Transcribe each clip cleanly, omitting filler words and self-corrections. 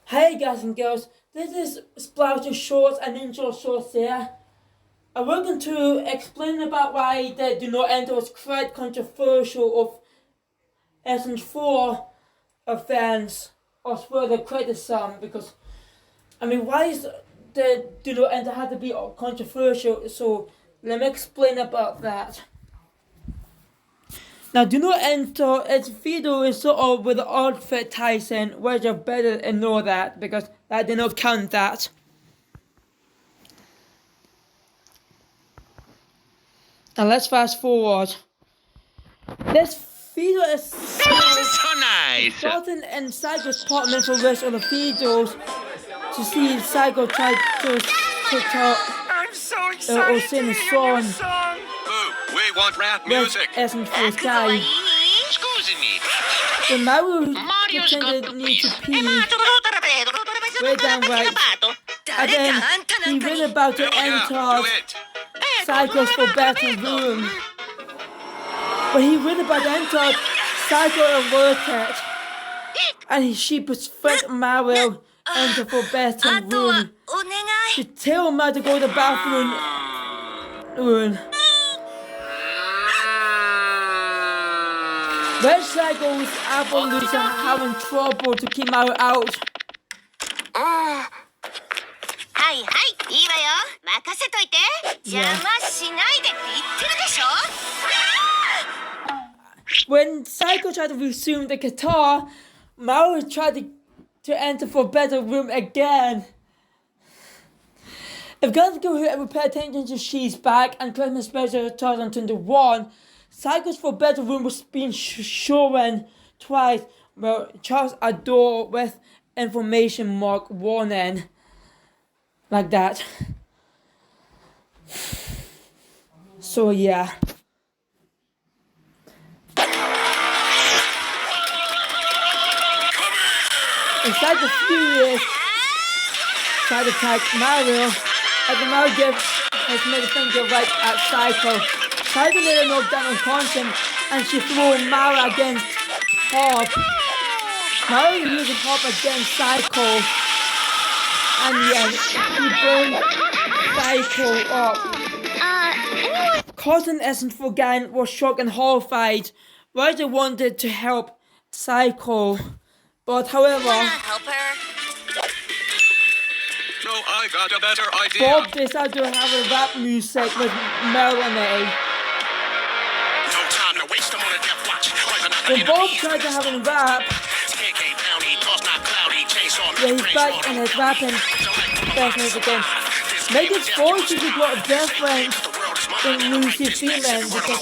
Hey guys and girls, this is Splouter Shorts and Intro Shorts here. I'm going to explain about why the Do Not Enter was quite controversial of SMG4 fans or further criticism because, why is the Do Not Enter had to be controversial? So let me explain about that. Now, Do Not Enter, its video is sort of with the outfit Tyson, which I better ignore that because I did not count that. Now let's fast forward. This video is so nice. starting in Psycho's apartment for the rest of the videos to see Psycho try to talk I'm so excited or sing a song. We want rap music. With SMG4's guy. Excuse me. The Mario pretended need to pee way down right. And then he read about to enter Psycho's forbidden room. But he read about to enter Psycho alerted. And she persuaded Mario into the forbidden room. She tell Mario to go to the bathroom. When Psycho's apples are having trouble to keep Mario out. When Psycho tried to resume the guitar, Mario tried to enter for a better room again. If guys go here and pay attention to She's Back and Christmas Special 2021, Psycho's for better room was being shown twice, where Charles a door with information mark warning. Like that. So yeah. Inside the furious tried to attack Mario, and the Mario gift has made a finger right at Psycho. Psycho made a knockdown unconscious, and she threw Mario against Pop. Mario used Pop against Psycho, and yes, he burned Psycho up. Cousin SMG4 gang was shocked and horrified. Roger wanted to help Psycho, but however, help her? No, I got a better idea. Bob decided to have a rap music with Melanie. No time to waste. I'm on a death watch. When Bob tried to have a rap, he's back and his rapping business again. Make his voice is a lot different than Lucy Freeman because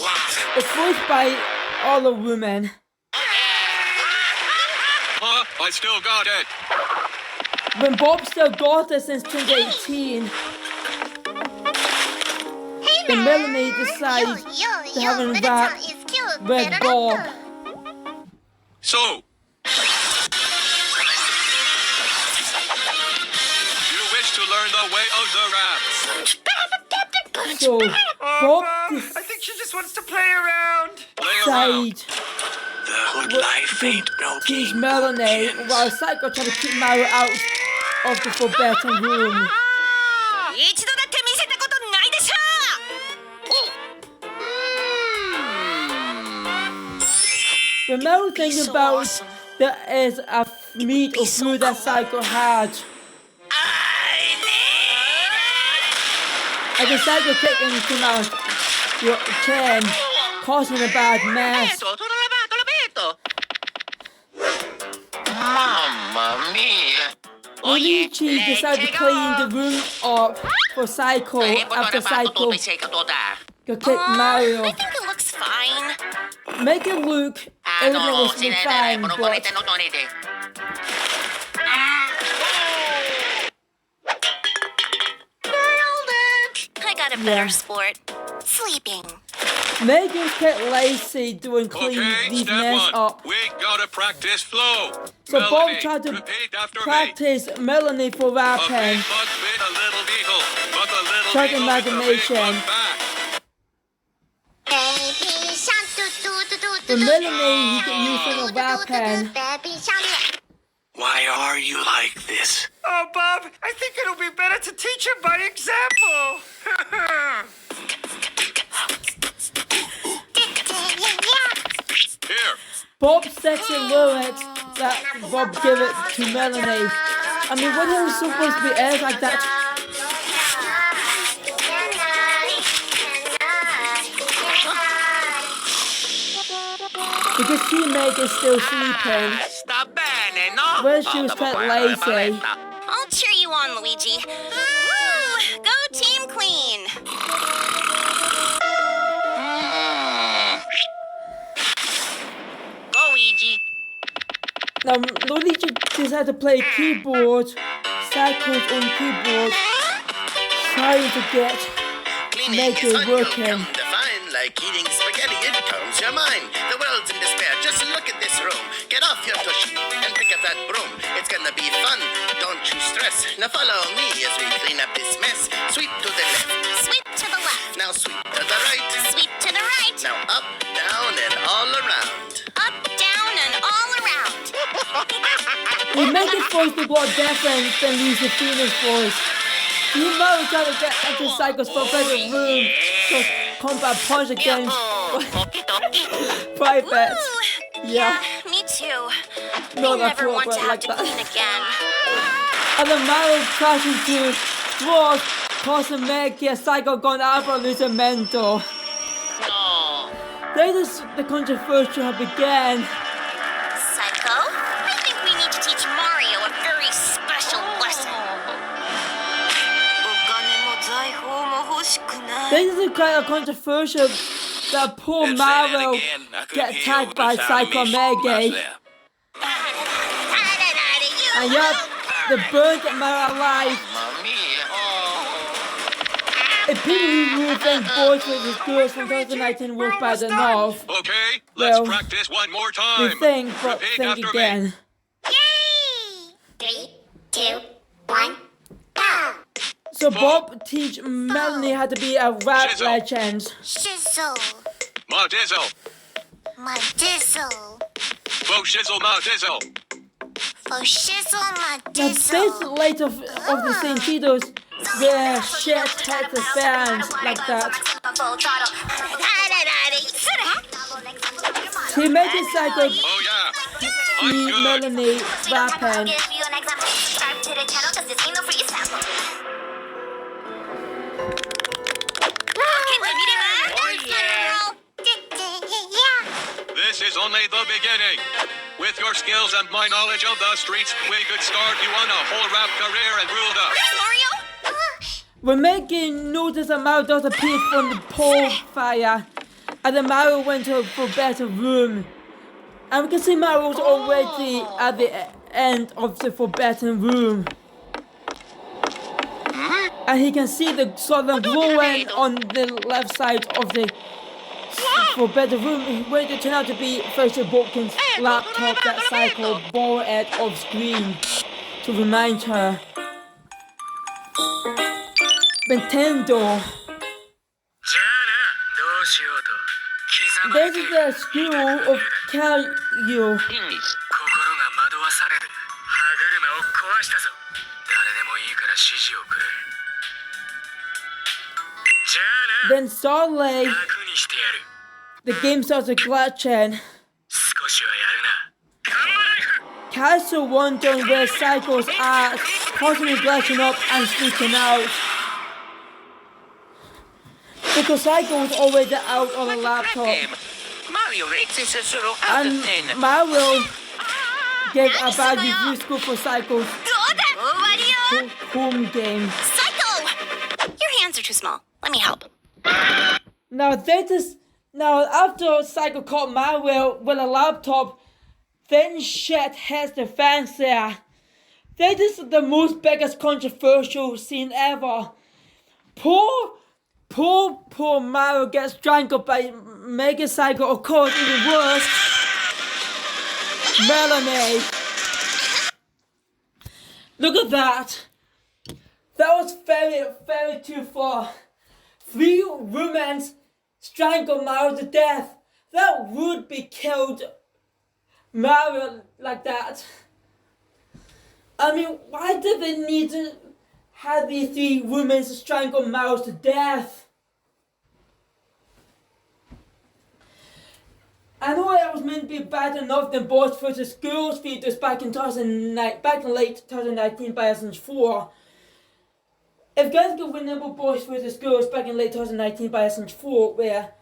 it's voiced by all the women. I still got it. When Bob still got it since 2018, then Melanie decided to have a rap with Bob. So, you wish to learn the way of the rap. So Bob I think she just wants to play around. decided The hood life ain't no teach game. Melanie while Psycho tried to keep Mario out of the forbidden room. When Mario thinks about there is a meat or food that Psycho had, and the Psycho kicked him out your chin, causing a bad mess. Mamma mia. Luigi decided to clean the room up for Psycho after Psycho got kicked Mario. I think it looks fine. Make it look everything was fine, but I got a better sport. Sleeping. make it get lazy doing clean Okay, these step mess one. up. We gotta practice flow. So Melanie, Bob tried to repeat after practice Melanie for me. A rapping. big bug bit a little beetle, but the little Try beetle imagination. bit the big bug back. The Melanie he can use for the rapping. Why are you like this? this. Oh, Bob, I think it'll be better to teach him by example. Here. Bob sexy lyrics that Bob gave it to Melanie. I mean, what was supposed to be aired like that? Because teammate is still sleeping. Well, she was quite lazy. I'll cheer you on, Luigi. Woo! Go Team Queen! Go, Luigi. Now, Luigi decided to play keyboard, cycles on keyboard, trying to get make it working. Like eating spaghetti, it calms your mind. The world's in despair. Just look at this room. Get off your tushy and pick up that broom. It's gonna be fun. Don't you stress. Now follow me as we clean up this mess. Sweep to the left. Sweep to the left. Now sweep to the right. Sweep to the right. Now up, down, and all around. Up, down, and all around. We make his voice be more different than lose the Phoenix voice. You know he's trying to get into Cycle's for better room. So combat punch against Private. Ooh, Yeah. me too. No, I that's never want what to have like to that. clean again. And the Mario crashing to Dwarf, causing Maggie and Psycho going absolutely mental. This is the controversial began. Psycho, I think we need to teach Mario a very special lesson. This is kind of controversial that poor Mario get attacked by Psycho Maggie. And yet, the bird get Mario alive. If people who think Boys vs. Girls from 2019 was bad enough, Okay, Well, let's practice one more time. we think, but Repeat think after again. me. Yay! 3, 2, 1, go! So Bob teach Melanie how to be a rap Shizzle. legend. Shizzle, Ma dizzle. my dizzle. Bo shizzle ma dizzle. For shizzle, my Now this dizzle. later of the same videos where shit had the fans like that. He made it Psycho Oh yeah. I'm see good. Melanie rapping. This is only the beginning. With your skills and my knowledge of the streets, we could start you on a whole rap career and rule the... Mario? When Maggie noticed that Mario does appear from the pole fire, and then Mario went to for better room. And we can see Mario's already at the end of the forbidden room. And he can see the southern glowing on the left side of the forbidden room, where it turned out to be First Balkan's laptop that Psycho borrowed it off screen to remind her. Nintendo. This is the school of Kalyu. Then suddenly, the game starts glitching. Castle wondering where Psycho's at, constantly glitching up and freaking out. Because Psycho was already out on the laptop. And Mario gave a bad review score for Psycho's home game. Psycho! Your hands are too small. Let me help. Now after Psycho caught Mario with a laptop, then shit hits the fans there. This is the most biggest controversial scene ever. Poor Mario gets strangled by Mega Psycho, of course, even worse, Melanie. Look at that. That was very too far. 3 women strangled Mario to death. That would be killed Mario like that. I mean, why did they need to have these three women strangle Mario to death? I know it was meant to be bad enough than Boys vs. Girls features back in late 2019 by SMG4. If guys could win number Boys vs. Girls back in late 2019 by SMG4, where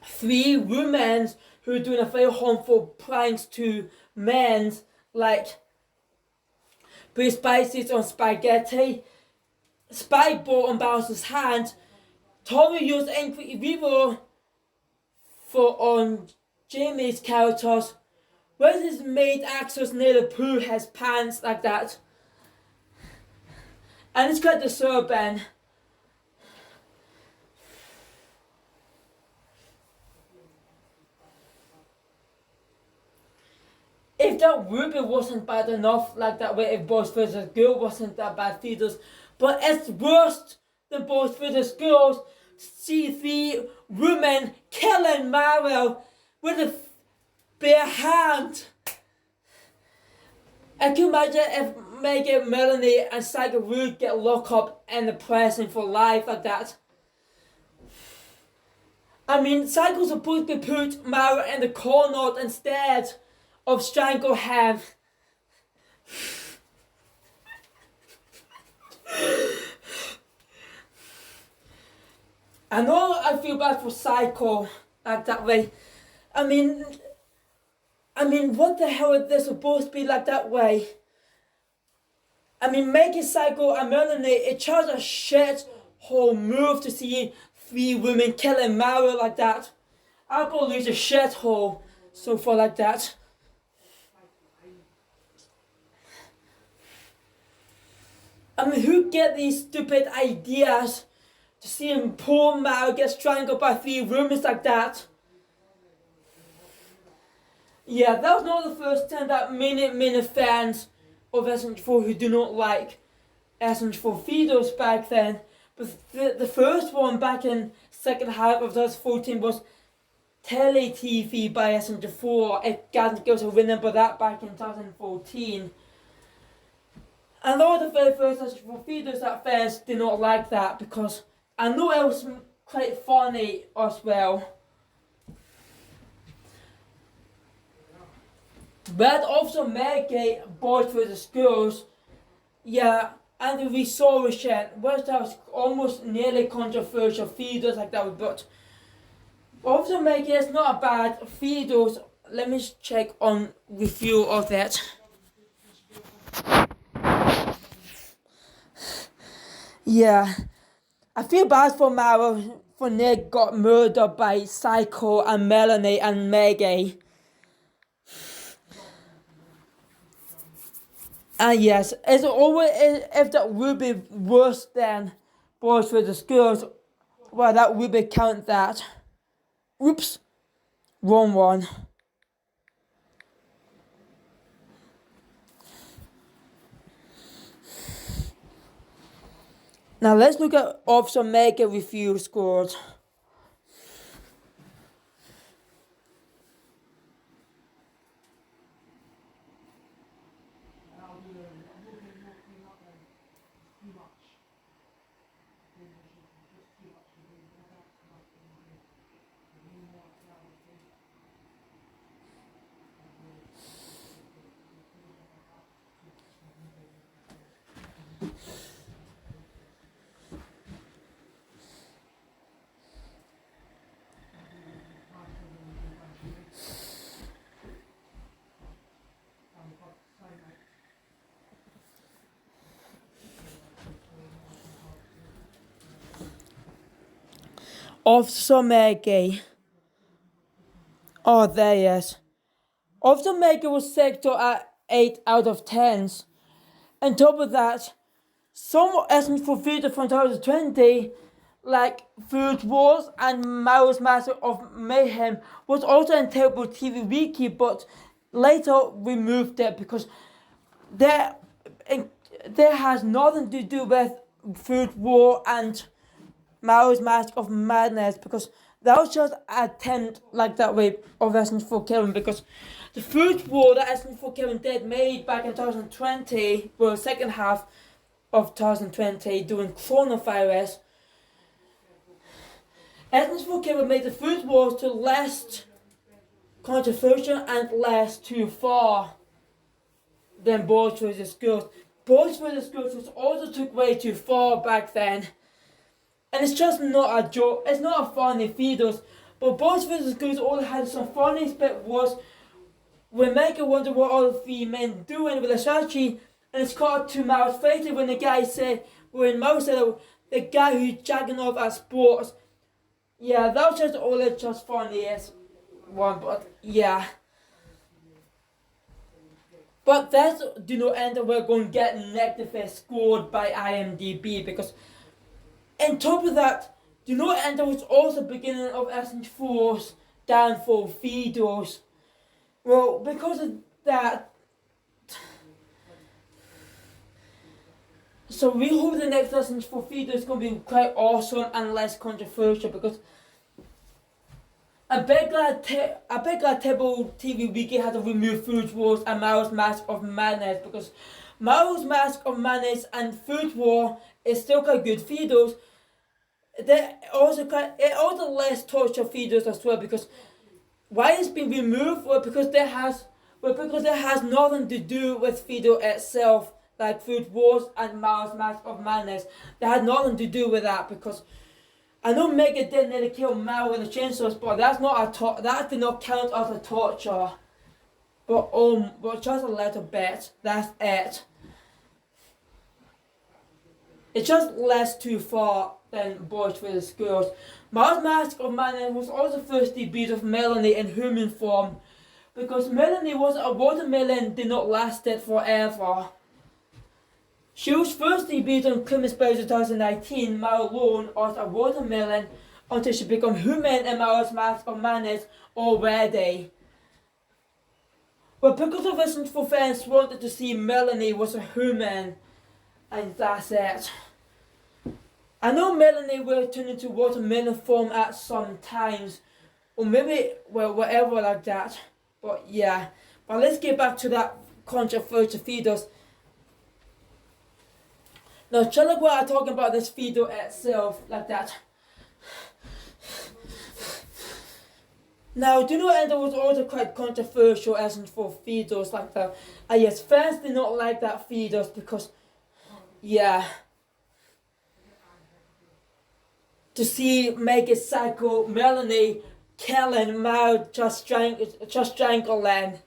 three women who are doing a very harmful pranks to men, like put spices on spaghetti, spike ball on Bowser's hand, Tommy used Angry Reaver for on Jamie's characters, where his maid actors near the poo has pants like that. And it's got the serpent. If that Ruby wasn't bad enough, like that way, if Boys vs. Girls wasn't that bad features, but it's worse than Boys vs. Girls. See three women killing Mario with a bare hand. I can imagine if Megan, Melanie, and Psycho Rude get locked up in the prison for life like that. I mean, Psycho's supposed to put Mario in the corner instead of strangle him. I know I feel bad for Psycho like that way. I mean, what the hell is this supposed to be like that way? I mean, making Psycho and Melanie, it's just a shit whole move to see three women killing Mario like that. I believe it's a shit hole so far like that. I mean, who get these stupid ideas to see him poor Mario get strangled by three women like that? Yeah, that was not the first time that many fans of SMG4 who do not like SMG4 videos back then. But the first one back in second half of 2014 was Tele TV by SMG4. It got a winner for that back in 2014. And all the very first SMG4 videos that fans did not like that because I know it was quite funny as well. But also Mega Boys vs. Girls, yeah, and the Restoration, which that was almost nearly controversial videos like that, but also Mega is not a bad videos. Let me check on review of that. Yeah, I feel bad for Mario for Nick got murdered by Psycho and Melanie and Maggie. And yes, it's always if that would be worse than Boys vs. Girls, well that would be count that. Oops, wrong one. Now let's look at Officer Mega review scores. Officer Maggie. Oh, there he is. Officer Maggie was sector at 8 out of 10. On top of that, some SMG4 video from 2020, like Food Wars and Mario's Master of Mayhem, was also in Terrible TV Wiki, but later removed it because there has nothing to do with Food War and Mario's Mask of Madness because that was just an attempt like that way of SMG4 Kevin, because the first war that SMG4 Kevin did made back in 2020, well, second half of 2020, during coronavirus, SMG4 Kevin made the first wars to less controversial and less too far than Boys vs. Girls. Boys vs. Girls was also took way too far back then. And it's just not a joke, it's not a funny videos. But Boys vs. Girls all had some funny bit was when Mega wonder what all the three men doing with the strategy, and it's caught to Mao's face when the guy said, when Mao said the guy who's jacking off at sports. Yeah, that was just all it's just funniest one, but yeah. But that's do not end that we're going to get negatively scored by IMDb, because on top of that, do not end that was also the beginning of SMG4's downfall videos. Well, because of that, so we hope the next SMG4 video is going to be quite awesome and less controversial, because I bet glad Table TV Wiki had to remove Food Wars and Mao's Mask of Madness, because Mao's Mask of Madness and Food War is still quite good videos. They also less torture videos as well, because why it's been removed? Well, because it has nothing to do with video itself, like Food Wars and Mao's Mask of Madness. They had nothing to do with that, because I know Mega did nearly kill Mao with the chainsaws, but that's not that did not count as a torture. But just a little bit. That's it. It's just less too far than Boys vs. Girls. Mao's Mask of Madness was also the first debut of Melanie in human form, because Melanie was a watermelon, did not last it forever. She was first debuted on Christmas Bells 2019, Mao alone as a watermelon, until she became human in Mao's Mask of Madness already. But because of this, for fans wanted to see Melanie was a human, and that's it. I know Melanie will turn into watermelon form at some times, or maybe, well, whatever like that. But yeah, but let's get back to that controversial videos. Now, Chalagua are talking about this video itself, like that. Now, do you know that there was also quite controversial as in for videos like that? And yes, fans did not like that videos because, yeah. To see Mega Psycho Melanie killing Mao just strangling.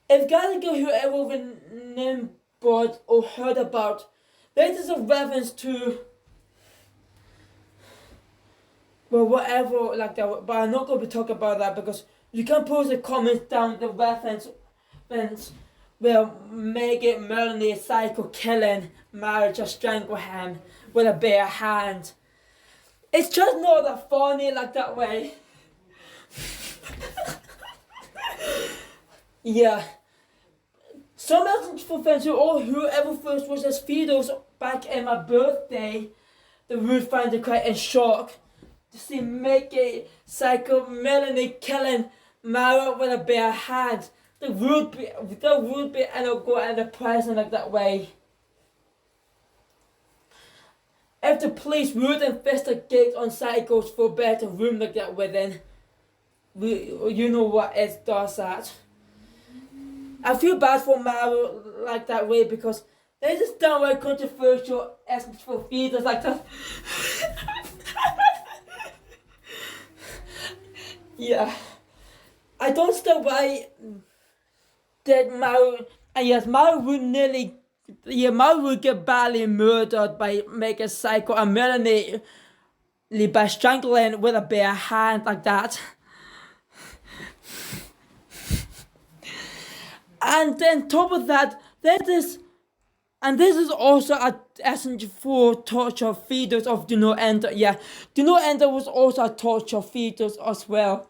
If Gallagher whoever remembered or heard about, this is a reference to, well, whatever like that, but I'm not going to be talking about that because you can post the comments down the reference where Mega Melanie Psycho killing Mao just strangle him with a bare hand. It's just not that funny like that way. Yeah. Some message for fans whoever first watched this videos back in my birthday, they would find it quite in shock to see Mickey Psycho Melanie killing Mara with a bare hand. They would be and go in the present like that way. If the police would investigate on Psychos for better room like that way, then you know what it does that. I feel bad for Maro like that way because they just downright controversial aspects for videos like that. Yeah. I don't understand why that Maro, and yes, Maro would get badly murdered by Mega Psycho and Melanie by strangling with a bare hand like that. And then top of that, this is also a SMG4 torture videos of Do Not Enter. Yeah, Do Not Enter was also a torture videos as well.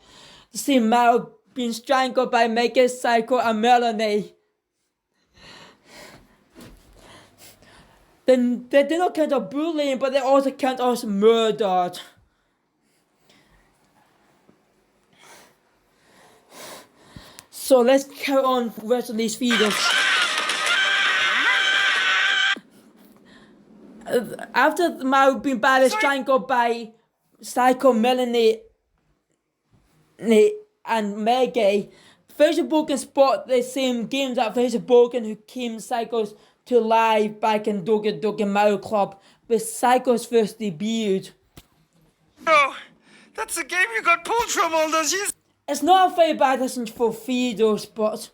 To see Mao being strangled by Mega Psycho and Melanie. Then they do not count as bullying, but they also count as murdered. So let's carry on the rest of these videos. After Mario being badly strangled by Psycho, Melanie, and Maggie, Facebook can spot the same games at Facebook who came Psychos to live back in Doga Doga Mario Club with Psychos first debuted. Oh, that's the game you got pulled from all those years. It's not a very bad SMG4 videos, but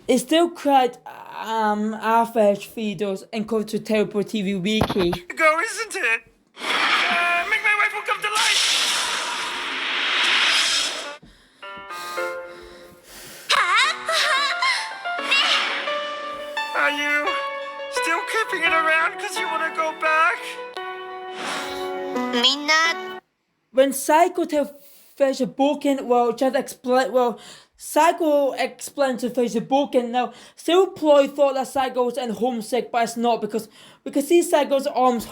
it's still quite average videos and go to Terrible TV Wiki. Go, isn't it? Make my wife will come to life. Are you still keeping it around because you want to go back? When Psycho tells Facebook, Psycho explained to Facebook, now still Ploy thought that Psycho was in homesick, but it's not, because we can see Psycho's arms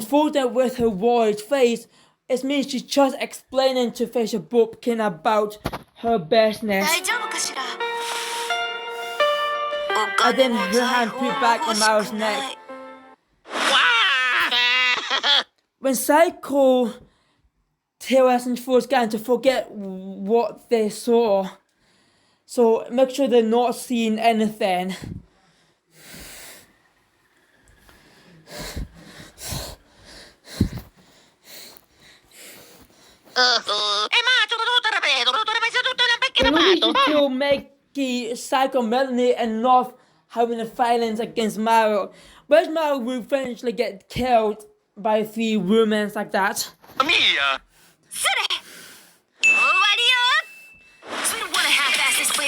folded with her worried face. It means she's just explaining to Facebook about her business. And then her hand put back on Mario's neck. When Psycho tells SMG4's gang to forget what they saw, so make sure they're not seeing anything. To make Psycho, Melanie, and North having a violence against Mario. Whereas Mario will eventually get killed by 3 women like that. Mia!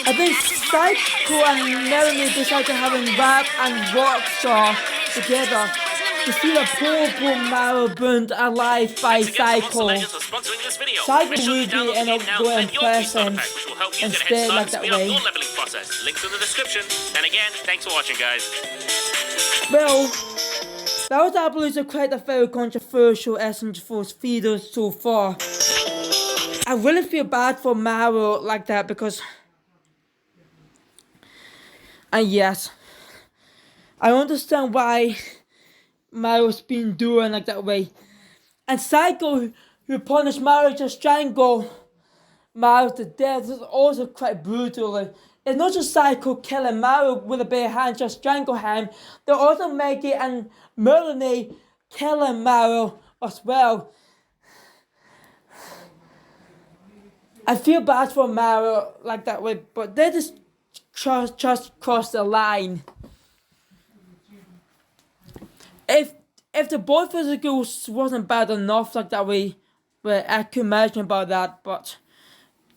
I think Psycho and Melanie decide to have a rap and rock star together to see the poor Mario burned alive by Psycho. Psycho will be an outgoing person instead like that way. Links in the description. And again, thanks for watching, guys. Well, that was, I believe, quite a very controversial SMG4's videos so far. I really feel bad for Mario like that because, and yes, I understand why Mario's been doing like that way. And Psycho, who punished Mario to strangle Mario to death, is also quite brutal. It's not just Psycho killing Mario with a bare hand, just strangle him. They're also Maggie and Melanie killing Mario as well. I feel bad for Mario like that way, but they just crossed the line. If the boyfriend of the girls wasn't bad enough like that way, but I could imagine about that, but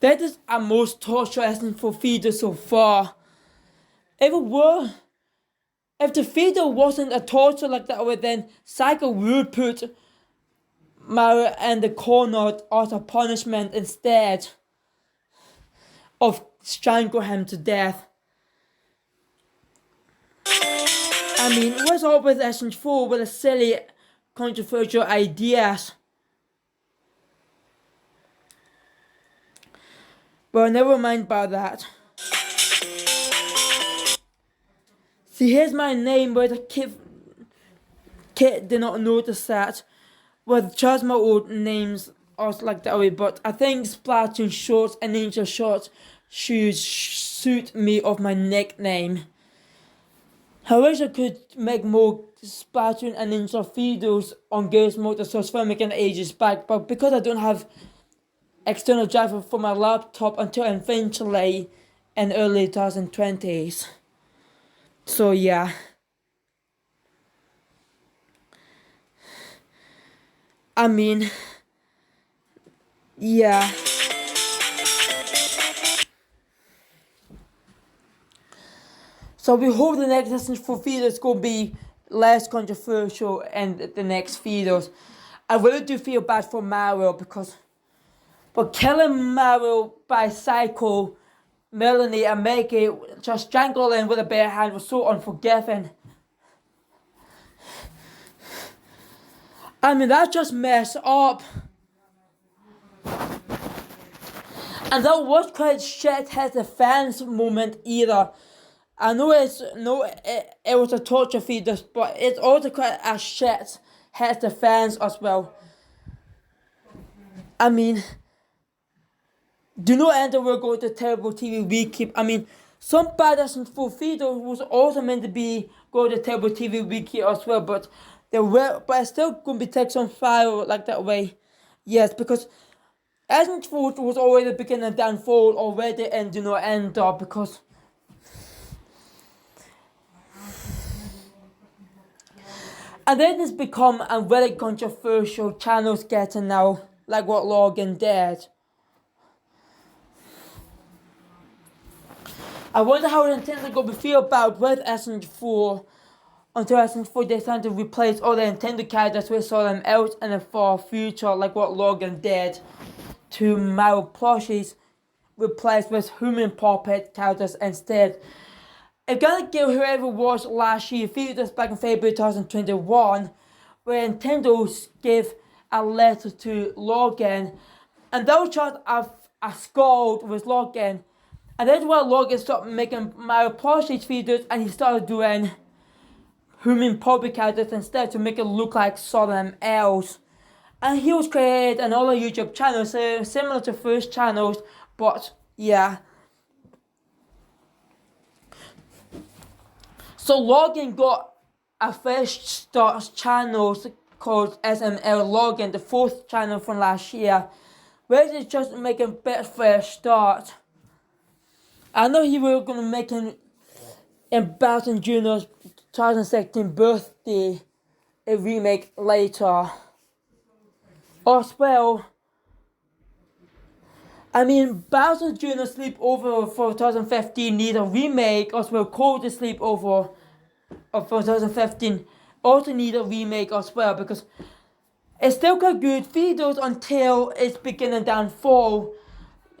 that is our most torture for video so far. If the video wasn't a torture like that way, then Psycho would put Mario in the corner as a punishment instead of strangle him to death. I mean, what's up with SMG4 with a silly, controversial ideas? But never mind about that. See, here's my name, but the kid did not notice that. Well, just my old names are like that way, but I think Splatoon shorts and Ninja shorts should suit me of my nickname. I wish I could make more Splatoon and Ninja videos on Games Mode as I was filming ages back, but because I don't have external driver for my laptop until eventually in early 2020s. So yeah. I mean, yeah. So we hope the next SMG4 video is going to be less controversial and the next videos. I really do feel bad for Mario but killing Mario by Psycho, Melanie and Maggie just strangling with a bare hand was so unforgiving. I mean, that just messed up. And that was quite shit has the fans moment either. I know it was a torture feeder, but it's also quite a shit has the fans as well. I mean, do not enter will go to terrible TV Wiki. I mean, some bad for feeder was also meant to be go to terrible TV Wiki as well, but it's still going to be text on file like that way. Yes, because SMG4 was already beginning downfall already and do not end up because and then it's become a very controversial channel getting now, like what Logan did. I wonder how Nintendo going to feel about with SMG4 until SMG4 they trying to replace all the Nintendo characters with them out in the far future, like what Logan did to Mario plushies, replaced with human puppet characters instead. I'm gonna give whoever watched last year, featured back in February 2021, where Nintendo gave a letter to Logan, and that was just a scold with Logan. And that's why Logan stopped making Mario plushies videos and he started doing human puppet characters instead to make it look like someone else. And he was created another YouTube channel, so similar to first channels, but yeah. So Logan got a fresh start channel called SML Logan, the fourth channel from last year, where he's just making a bit fresh start. I know he was gonna make him in Bowser Jr.'s 2016 birthday a remake later. As well, I mean, Bowser Jr. Sleepover for 2015 needs a remake, as well Cody's Sleepover for 2015 also need a remake as well, because it's still got good videos until it's beginning downfall.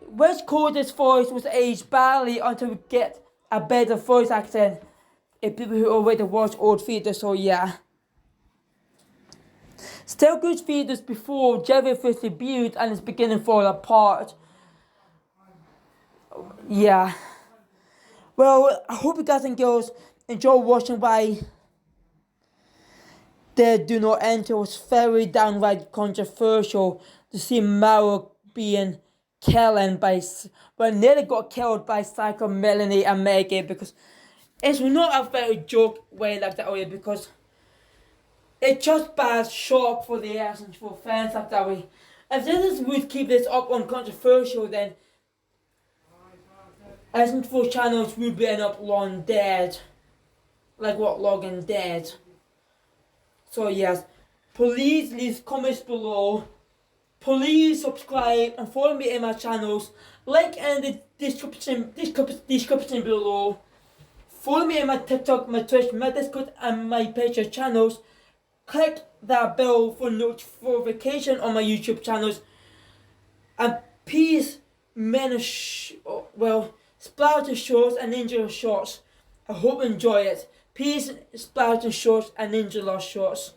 Which Cody's voice was aged badly until we get a better voice accent if people who already watch old videos, so yeah. Still good videos before Jerry first debuted and it's beginning to fall apart. Yeah. Well, I hope you guys and girls enjoy watching why the Do Not Enter was very downright controversial to see Mario being killed by, well, nearly got killed by Psycho Melanie and Maggie, because it's not a very joke way like that way, because it's just bad shock for the SMG4 fans like that way. If this would keep this up on controversial, then SMG4 channels would be end up long dead, like what Logan did. So yes, please leave comments below. Please subscribe and follow me in my channels. Link in the description below. Follow me in my TikTok, my Twitch, my Discord and my Patreon channels. Click that bell for notification on my YouTube channels. And peace, Splatter Shorts and Ninja Shorts. I hope you enjoy it. Peace, Splatter Shorts and Ninja Shorts.